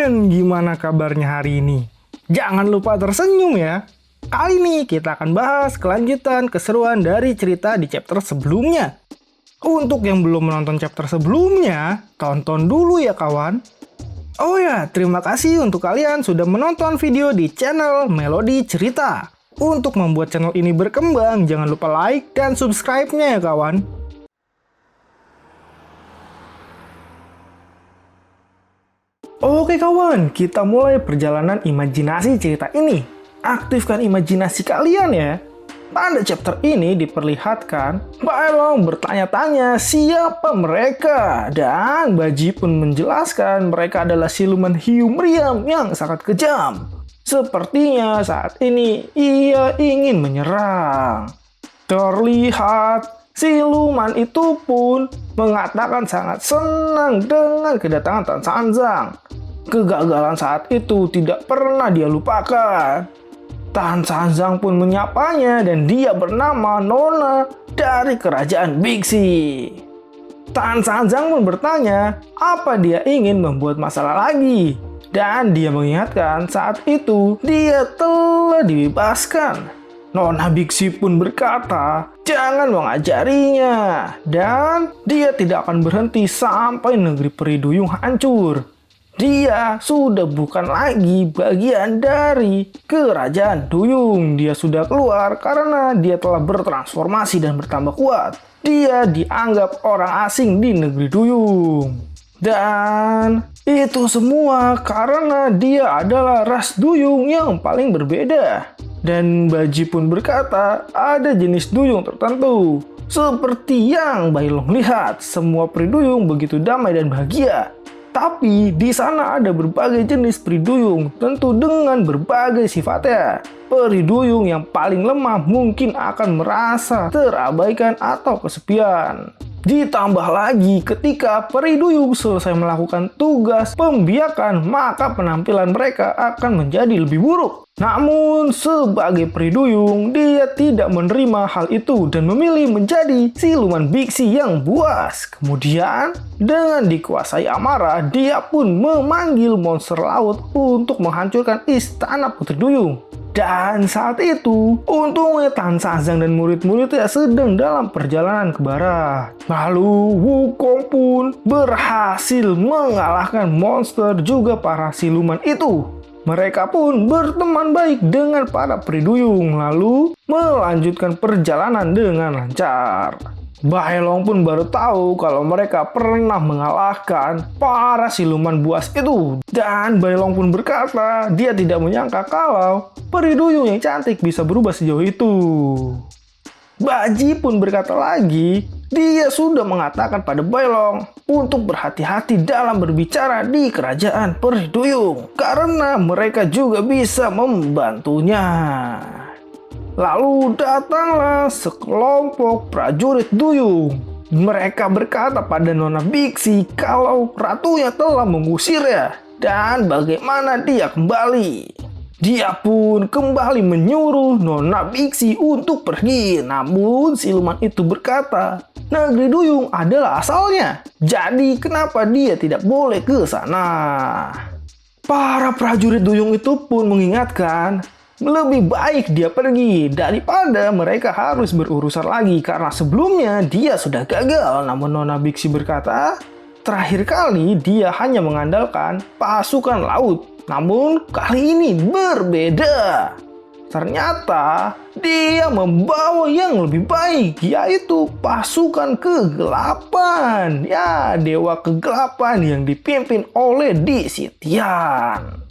kawan, gimana kabarnya hari ini? Jangan lupa tersenyum ya. Kali ini kita akan bahas kelanjutan keseruan dari cerita di chapter sebelumnya. Untuk yang belum menonton chapter sebelumnya, tonton dulu ya kawan. Oh ya, terima kasih untuk kalian sudah menonton video di channel Melody Cerita. Untuk membuat channel ini berkembang, jangan lupa like dan subscribe-nya ya kawan. Oke kawan, kita mulai perjalanan imajinasi cerita ini. Aktifkan imajinasi kalian ya. Pada chapter ini diperlihatkan, Baelong bertanya-tanya siapa mereka. Dan Baji pun menjelaskan mereka adalah siluman hiu meriam yang sangat kejam. Sepertinya saat ini ia ingin menyerang. Terlihat siluman itu pun mengatakan sangat senang dengan kedatangan Tan Sanzang. Kegagalan saat itu tidak pernah dia lupakan. Tan Sanzang pun menyapanya dan dia bernama Nona dari kerajaan Bixi. Tan Sanzang pun bertanya apa dia ingin membuat masalah lagi. Dan dia mengingatkan saat itu dia telah dibebaskan. Nona Bixi pun berkata, jangan mengajarinya. Dan dia tidak akan berhenti sampai negeri peri duyung hancur. Dia sudah bukan lagi bagian dari kerajaan duyung. Dia sudah keluar karena dia telah bertransformasi dan bertambah kuat. Dia dianggap orang asing di negeri duyung. Dan itu semua karena dia adalah ras duyung yang paling berbeda. Dan Baji pun berkata ada jenis duyung tertentu. Seperti yang Baelong lihat, semua peri duyung begitu damai dan bahagia. Tapi di sana ada berbagai jenis peri duyung, tentu dengan berbagai sifatnya. Peri duyung yang paling lemah mungkin akan merasa terabaikan atau kesepian. Ditambah lagi ketika peri duyung selesai melakukan tugas pembiakan, maka penampilan mereka akan menjadi lebih buruk. Namun sebagai peri duyung, dia tidak menerima hal itu dan memilih menjadi siluman Bixi yang buas. Kemudian dengan dikuasai amarah, dia pun memanggil monster laut untuk menghancurkan istana putri duyung. Dan saat itu, untungnya Tan Sanzang dan murid-muridnya sedang dalam perjalanan ke barat. Lalu Wukong pun berhasil mengalahkan monster juga para siluman itu. Mereka pun berteman baik dengan para peri duyung, lalu melanjutkan perjalanan dengan lancar. Baelong pun baru tahu kalau mereka pernah mengalahkan para siluman buas itu. Dan Baelong pun berkata dia tidak menyangka kalau peri duyung yang cantik bisa berubah sejauh itu. Baji pun berkata lagi, dia sudah mengatakan pada Baelong untuk berhati-hati dalam berbicara di kerajaan peri duyung karena mereka juga bisa membantunya. Lalu datanglah sekelompok prajurit duyung. Mereka berkata pada Nona Bixi kalau ratunya telah mengusirnya dan bagaimana dia kembali. Dia pun kembali menyuruh Nona Bixi untuk pergi. Namun siluman itu berkata, negeri duyung adalah asalnya. Jadi kenapa dia tidak boleh ke sana? Para prajurit duyung itu pun mengingatkan, lebih baik dia pergi daripada mereka harus berurusan lagi karena sebelumnya dia sudah gagal. Namun Nona Bixi berkata, terakhir kali dia hanya mengandalkan pasukan laut. Namun kali ini berbeda. Ternyata dia membawa yang lebih baik, yaitu pasukan kegelapan. Ya, dewa kegelapan yang dipimpin oleh Di Sitian.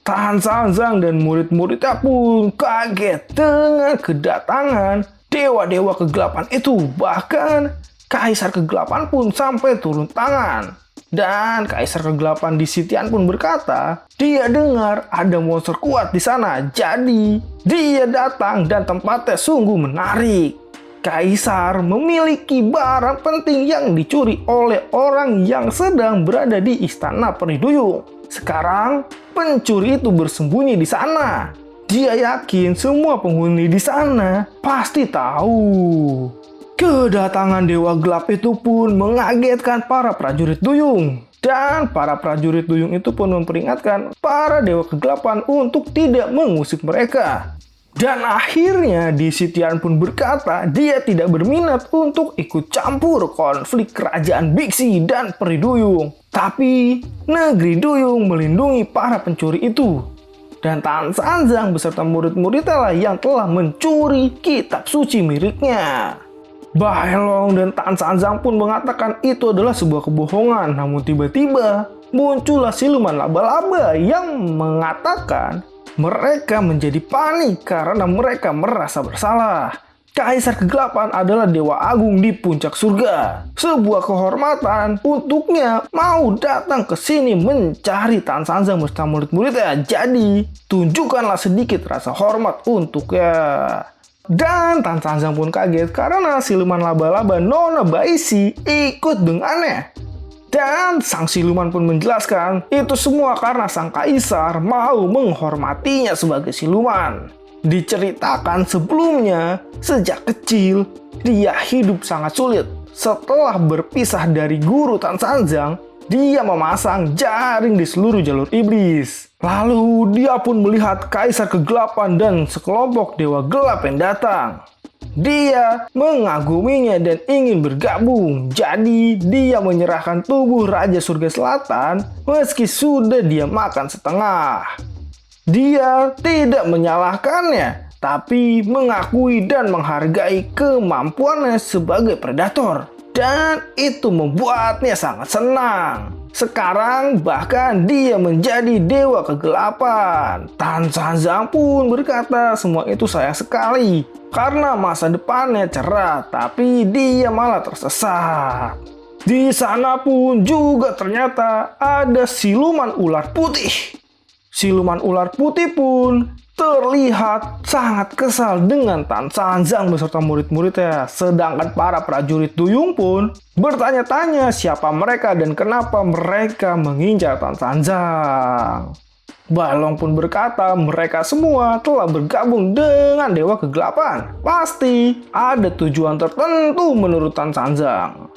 Tan Sanzang dan murid-muridnya pun kaget dengan kedatangan dewa-dewa kegelapan itu. Bahkan Kaisar Kegelapan pun sampai turun tangan. Dan Kaisar Kegelapan Di Sitian pun berkata, dia dengar ada monster kuat di sana. Jadi dia datang dan tempatnya sungguh menarik. Kaisar memiliki barang penting yang dicuri oleh orang yang sedang berada di istana peri duyung. Sekarang pencuri itu bersembunyi di sana. Dia yakin semua penghuni di sana pasti tahu. Kedatangan dewa gelap itu pun mengagetkan para prajurit duyung. Dan para prajurit duyung itu pun memperingatkan para dewa kegelapan untuk tidak mengusik mereka. Dan akhirnya Di Sitian pun berkata dia tidak berminat untuk ikut campur konflik kerajaan Biksi dan peri duyung. Tapi negeri duyung melindungi para pencuri itu. Dan Tan Sanzang beserta murid-muridnya lah yang telah mencuri kitab suci miliknya. Bahelong dan Tan Sanzang pun mengatakan itu adalah sebuah kebohongan. Namun tiba-tiba muncullah siluman laba-laba yang mengatakan mereka menjadi panik karena mereka merasa bersalah. Kaisar Kegelapan adalah dewa agung di puncak surga. Sebuah kehormatan untuknya mau datang ke sini mencari Tan Sanzang bersama murid-muridnya. Jadi tunjukkanlah sedikit rasa hormat untuknya. Dan Tan Sanzang pun kaget karena siluman laba-laba Nona Baisi ikut dengannya. Dan sang siluman pun menjelaskan itu semua karena sang kaisar mau menghormatinya sebagai siluman. Diceritakan sebelumnya, sejak kecil dia hidup sangat sulit. Setelah berpisah dari guru Tan Sanzang, dia memasang jaring di seluruh jalur iblis. Lalu dia pun melihat Kaisar Kegelapan dan sekelompok dewa gelap yang datang. Dia mengaguminya dan ingin bergabung. Jadi dia menyerahkan tubuh Raja Surga Selatan meski sudah dia makan setengah. Dia tidak menyalahkannya, tapi mengakui dan menghargai kemampuannya sebagai predator. Dan itu membuatnya sangat senang. Sekarang bahkan dia menjadi dewa kegelapan. Tan Sanzang pun berkata semua itu sayang sekali karena masa depannya cerah, tapi dia malah tersesat. Di sana pun juga ternyata ada siluman ular putih. Siluman ular putih pun terlihat sangat kesal dengan Tan Sanzang beserta murid-muridnya. Sedangkan para prajurit duyung pun bertanya-tanya siapa mereka dan kenapa mereka mengincar Tan Sanzang. Balong pun berkata mereka semua telah bergabung dengan Dewa Kegelapan. Pasti ada tujuan tertentu menurut Tan Sanzang.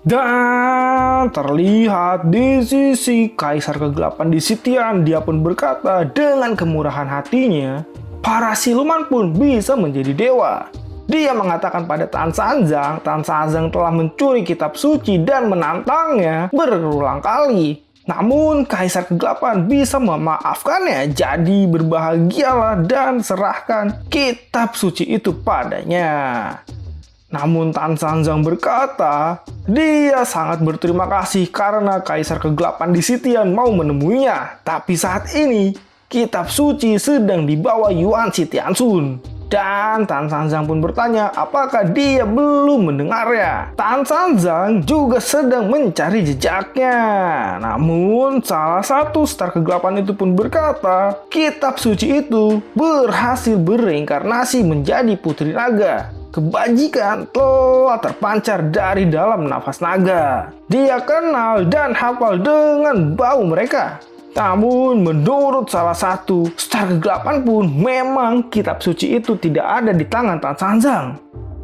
Dan terlihat di sisi Kaisar Kegelapan Di Sitian, dia pun berkata dengan kemurahan hatinya, para siluman pun bisa menjadi dewa. Dia mengatakan pada Tan Sanzang telah mencuri kitab suci dan menantangnya berulang kali. Namun Kaisar Kegelapan bisa memaafkannya, jadi berbahagialah dan serahkan kitab suci itu padanya. Namun Tan Sanzang berkata, dia sangat berterima kasih karena Kaisar Kegelapan Di Sitian mau menemuinya. Tapi saat ini, kitab suci sedang dibawa Yuan Sitiansun. Dan Tan Sanzang pun bertanya apakah dia belum mendengarnya. Tan Sanzang juga sedang mencari jejaknya. Namun salah satu star kegelapan itu pun berkata, kitab suci itu berhasil bereinkarnasi menjadi putri naga. Kebajikan telah terpancar dari dalam nafas naga. Dia kenal dan hafal dengan bau mereka. Namun menurut salah satu star kegelapan pun memang kitab suci itu tidak ada di tangan Tan Sanzang.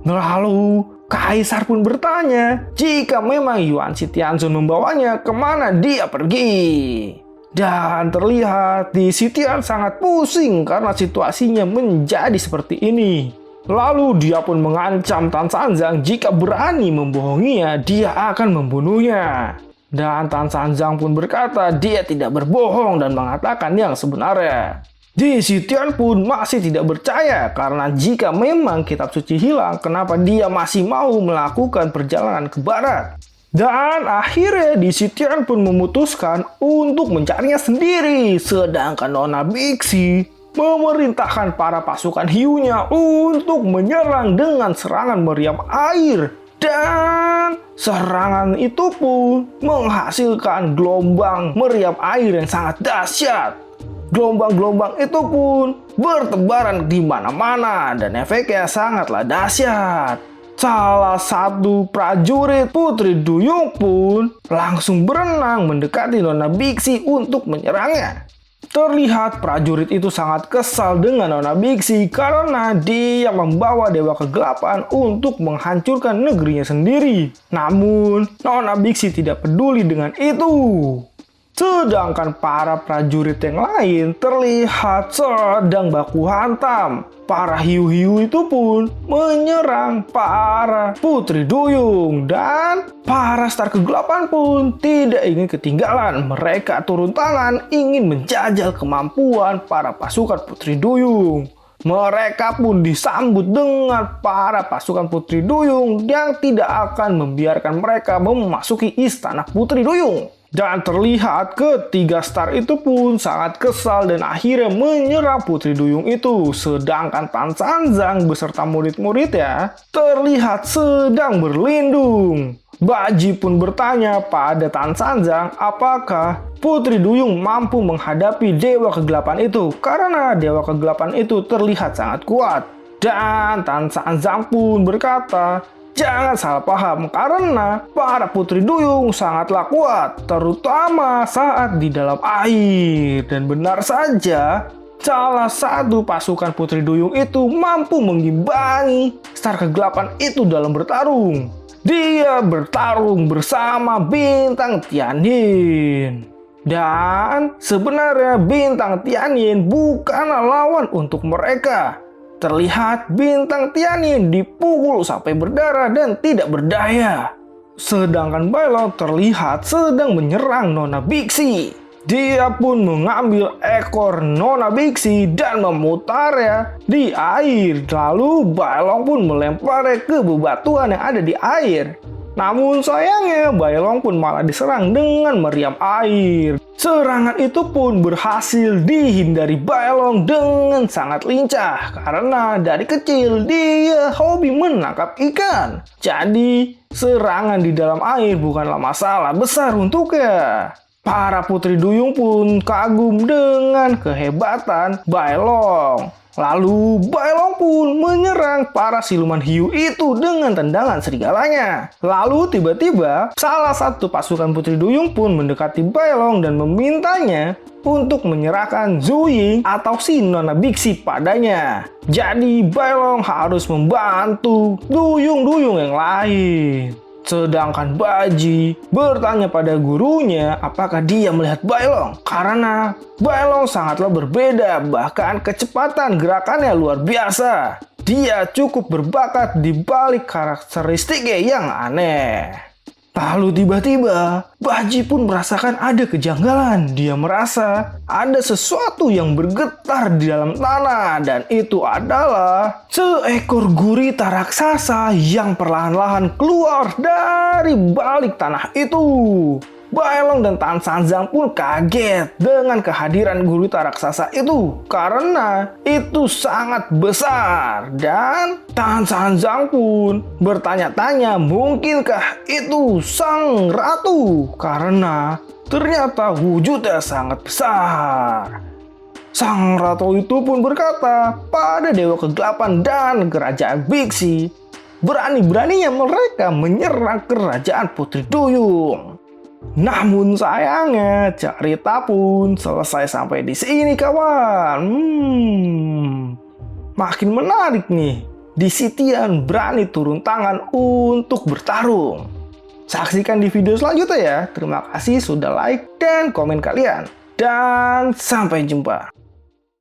Lalu Kaisar pun bertanya jika memang Yuan Sitiansun membawanya, kemana dia pergi. Dan terlihat Di Sitian sangat pusing karena situasinya menjadi seperti ini. Lalu dia pun mengancam Tan Sanzang jika berani membohonginya, dia akan membunuhnya. Dan Tan Sanzang pun berkata dia tidak berbohong dan mengatakan yang sebenarnya. Di Sitian pun masih tidak percaya karena jika memang kitab suci hilang, kenapa dia masih mau melakukan perjalanan ke barat. Dan akhirnya Di Sitian pun memutuskan untuk mencarinya sendiri. Sedangkan Nona Biksi memerintahkan para pasukan hiunya untuk menyerang dengan serangan meriam air. Dan serangan itu pun menghasilkan gelombang meriam air yang sangat dahsyat. Gelombang-gelombang itu pun bertebaran di mana-mana dan efeknya sangatlah dahsyat. Salah satu prajurit putri duyung pun langsung berenang mendekati Nona Biksi untuk menyerangnya. Terlihat prajurit itu sangat kesal dengan Nona Bixi karena dia membawa Dewa Kegelapan untuk menghancurkan negerinya sendiri. Namun, Nona Bixi tidak peduli dengan itu. Sedangkan para prajurit yang lain terlihat sedang baku hantam. Para hiu-hiu itu pun menyerang para putri duyung. Dan para star kegelapan pun tidak ingin ketinggalan. Mereka turun tangan ingin menjajal kemampuan para pasukan putri duyung. Mereka pun disambut dengan para pasukan putri duyung yang tidak akan membiarkan mereka memasuki istana putri duyung. Dan terlihat ketiga star itu pun sangat kesal dan akhirnya menyerang putri duyung itu. Sedangkan Tan Sanzang beserta murid-muridnya terlihat sedang berlindung. Baji pun bertanya pada Tan Sanzang apakah putri duyung mampu menghadapi Dewa Kegelapan itu. Karena Dewa Kegelapan itu terlihat sangat kuat. Dan Tan Sanzang pun berkata, jangan salah paham karena para putri duyung sangatlah kuat, terutama saat di dalam air. Dan benar saja, salah satu pasukan putri duyung itu mampu mengimbangi star kegelapan itu dalam bertarung. Dia bertarung bersama Bintang Tianyin. Dan sebenarnya Bintang Tianyin bukanlah lawan untuk mereka. Terlihat Bintang Tianyin dipukul sampai berdarah dan tidak berdaya. Sedangkan Bailong terlihat sedang menyerang Nona Bixi. Dia pun mengambil ekor Nona Bixi dan memutarnya di air. Lalu Bailong pun melemparnya ke bebatuan yang ada di air. Namun sayangnya Bailong pun malah diserang dengan meriam air. Serangan itu pun berhasil dihindari Bailong dengan sangat lincah karena dari kecil dia hobi menangkap ikan. Jadi serangan di dalam air bukanlah masalah besar untuknya. Para putri duyung pun kagum dengan kehebatan Bailong. Lalu Bailong pun menyerang para siluman hiu itu dengan tendangan serigalanya. Lalu tiba-tiba salah satu pasukan putri duyung pun mendekati Bailong dan memintanya untuk menyerahkan Zhu Ying atau si Nona Bixi padanya. Jadi Bailong harus membantu duyung-duyung yang lain. Sedangkan Baji bertanya pada gurunya apakah dia melihat Bailong. Karena Bailong sangatlah berbeda, bahkan kecepatan gerakannya luar biasa. Dia cukup berbakat di balik karakteristiknya yang aneh. Lalu tiba-tiba Baji pun merasakan ada kejanggalan. Dia merasa ada sesuatu yang bergetar di dalam tanah. Dan itu adalah seekor gurita raksasa yang perlahan-lahan keluar dari balik tanah itu. Bailong dan Tan Sanzang pun kaget dengan kehadiran gurita raksasa itu karena itu sangat besar. Dan Tan Sanzang pun bertanya-tanya mungkinkah itu sang ratu karena ternyata wujudnya sangat besar. Sang ratu itu pun berkata pada Dewa Kegelapan dan Kerajaan Bixi, berani-beraninya mereka menyerang Kerajaan Putri Duyung. Namun sayangnya cerita pun selesai sampai di sini kawan. Makin menarik nih. Disitian berani turun tangan untuk bertarung. Saksikan di video selanjutnya ya. Terima kasih sudah like dan komen kalian. Dan sampai jumpa.